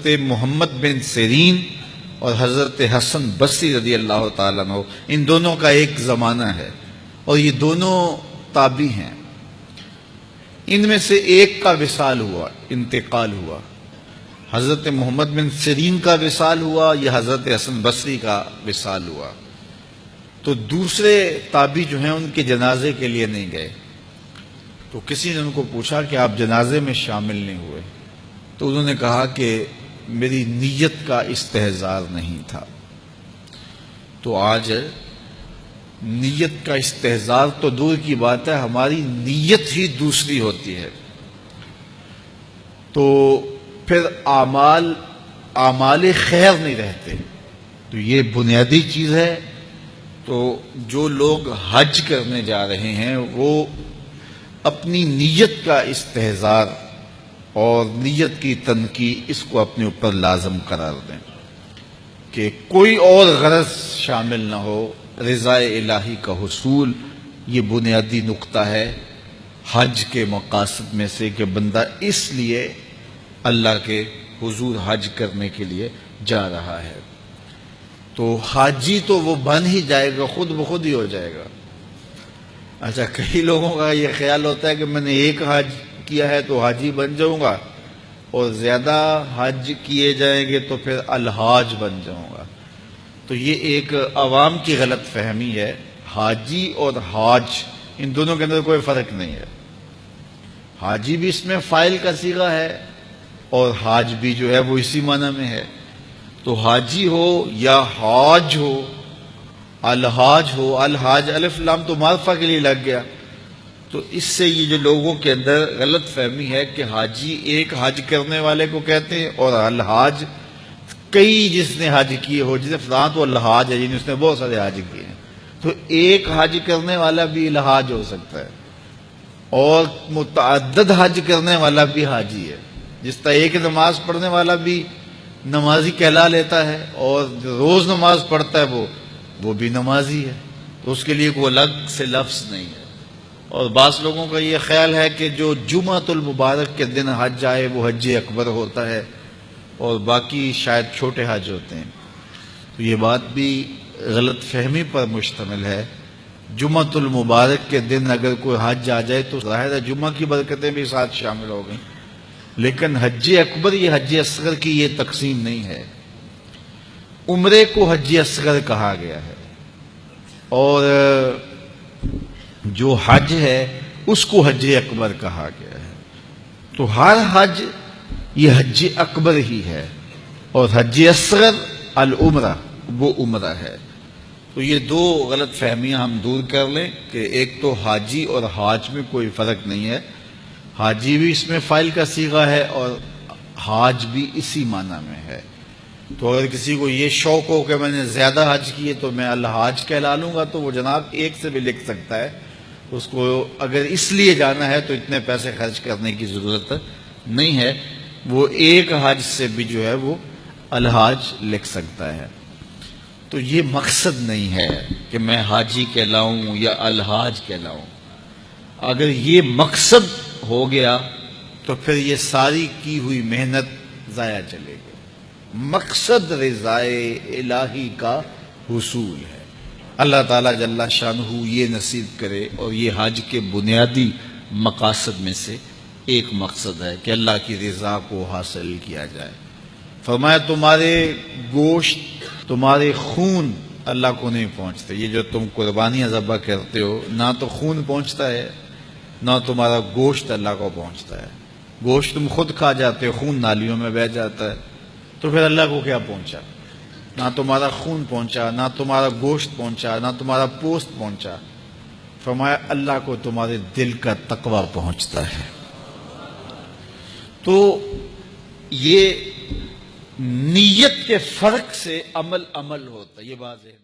حضرت محمد بن سیرین اور حضرت حسن بصری رضی اللہ تعالیٰ عنہ، ان دونوں کا ایک زمانہ ہے اور یہ دونوں تابعی ہیں۔ ان میں سے ایک کا وصال ہوا، انتقال ہوا، حضرت محمد بن سیرین کا وصال ہوا یا حضرت حسن بصری کا وصال ہوا، تو دوسرے تابعی جو ہیں ان کے جنازے کے لیے نہیں گئے۔ تو کسی نے ان کو پوچھا کہ آپ جنازے میں شامل نہیں ہوئے، تو انہوں نے کہا کہ میری نیت کا استحضار نہیں تھا۔ تو آج نیت کا استحضار تو دور کی بات ہے، ہماری نیت ہی دوسری ہوتی ہے، تو پھر اعمال خیر نہیں رہتے۔ تو یہ بنیادی چیز ہے۔ تو جو لوگ حج کرنے جا رہے ہیں وہ اپنی نیت کا استحضار اور نیت کی تنقید اس کو اپنے اوپر لازم قرار دیں کہ کوئی اور غرض شامل نہ ہو، رضا الہی کا حصول۔ یہ بنیادی نقطہ ہے حج کے مقاصد میں سے کہ بندہ اس لیے اللہ کے حضور حج کرنے کے لیے جا رہا ہے۔ تو حاجی تو وہ بن ہی جائے گا، خود بخود ہی ہو جائے گا۔ اچھا، کئی لوگوں کا یہ خیال ہوتا ہے کہ میں نے ایک حج کیا ہے تو حاجی بن جاؤں گا، اور زیادہ حج کیے جائیں گے تو پھر الحاج بن جاؤں گا۔ تو یہ ایک عوام کی غلط فہمی ہے۔ حاجی اور حاج ان دونوں کے اندر کوئی فرق نہیں ہے۔ حاجی بھی اس میں فاعل کا صیغہ ہے اور حاج بھی جو ہے وہ اسی معنی میں ہے۔ تو حاجی ہو یا حاج ہو، الحاج ہو، الحاج الف لام تو معرفہ کے لیے لگ گیا۔ تو اس سے یہ جو لوگوں کے اندر غلط فہمی ہے کہ حاجی ایک حج کرنے والے کو کہتے ہیں اور الحاج کئی جس نے حج کیے ہو، جسے فلاں تو الحاج ہے، یعنی اس نے بہت سارے حج کیے ہیں۔ تو ایک حج کرنے والا بھی الحاج ہو سکتا ہے اور متعدد حج کرنے والا بھی حاجی ہے۔ جس طرح ایک نماز پڑھنے والا بھی نمازی کہلا لیتا ہے اور جو روز نماز پڑھتا ہے وہ بھی نمازی ہے، تو اس کے لیے کوئی الگ سے لفظ نہیں ہے۔ اور بعض لوگوں کا یہ خیال ہے کہ جو جمعۃ المبارک کے دن حج آئے وہ حج اکبر ہوتا ہے اور باقی شاید چھوٹے حج ہوتے ہیں۔ تو یہ بات بھی غلط فہمی پر مشتمل ہے۔ جمعۃ المبارک کے دن اگر کوئی حج آ جائے تو ظاہر ہے جمعہ کی برکتیں بھی ساتھ شامل ہو گئیں، لیکن حج اکبر یہ حج اصغر کی یہ تقسیم نہیں ہے۔ عمرے کو حج اصغر کہا گیا ہے اور جو حج ہے اس کو حج اکبر کہا گیا ہے۔ تو ہر حج یہ حج اکبر ہی ہے اور حج اصغر العمرہ وہ عمرہ ہے۔ تو یہ دو غلط فہمیاں ہم دور کر لیں کہ ایک تو حاجی اور حاج میں کوئی فرق نہیں ہے، حاجی بھی اس میں فاعل کا صیغہ ہے اور حاج بھی اسی معنی میں ہے۔ تو اگر کسی کو یہ شوق ہو کہ میں نے زیادہ حج کیے تو میں الحاج کہلا لوں گا، تو وہ جناب ایک سے بھی لکھ سکتا ہے۔ اس کو اگر اس لیے جانا ہے تو اتنے پیسے خرچ کرنے کی ضرورت نہیں ہے، وہ ایک حج سے بھی جو ہے وہ الحاج لکھ سکتا ہے۔ تو یہ مقصد نہیں ہے کہ میں حاجی کہلاؤں یا الحاج کہلاؤں۔ اگر یہ مقصد ہو گیا تو پھر یہ ساری کی ہوئی محنت ضائع چلے گی۔ مقصد رضا الہی کا حصول ہے۔ اللہ تعالیٰ جل شانہ یہ نصیب کرے، اور یہ حج کے بنیادی مقاصد میں سے ایک مقصد ہے کہ اللہ کی رضا کو حاصل کیا جائے۔ فرمایا تمہارے گوشت، تمہارے خون اللہ کو نہیں پہنچتے۔ یہ جو تم قربانیاں ذبح کرتے ہو، نہ تو خون پہنچتا ہے نہ تمہارا گوشت اللہ کو پہنچتا ہے۔ گوشت تم خود کھا جاتے ہو، خون نالیوں میں بہہ جاتا ہے، تو پھر اللہ کو کیا پہنچا؟ نہ تمہارا خون پہنچا، نہ تمہارا گوشت پہنچا، نہ تمہارا پوست پہنچا۔ فرمایا اللہ کو تمہارے دل کا تقوی پہنچتا ہے۔ تو یہ نیت کے فرق سے عمل ہوتا ہے، یہ بات ہے۔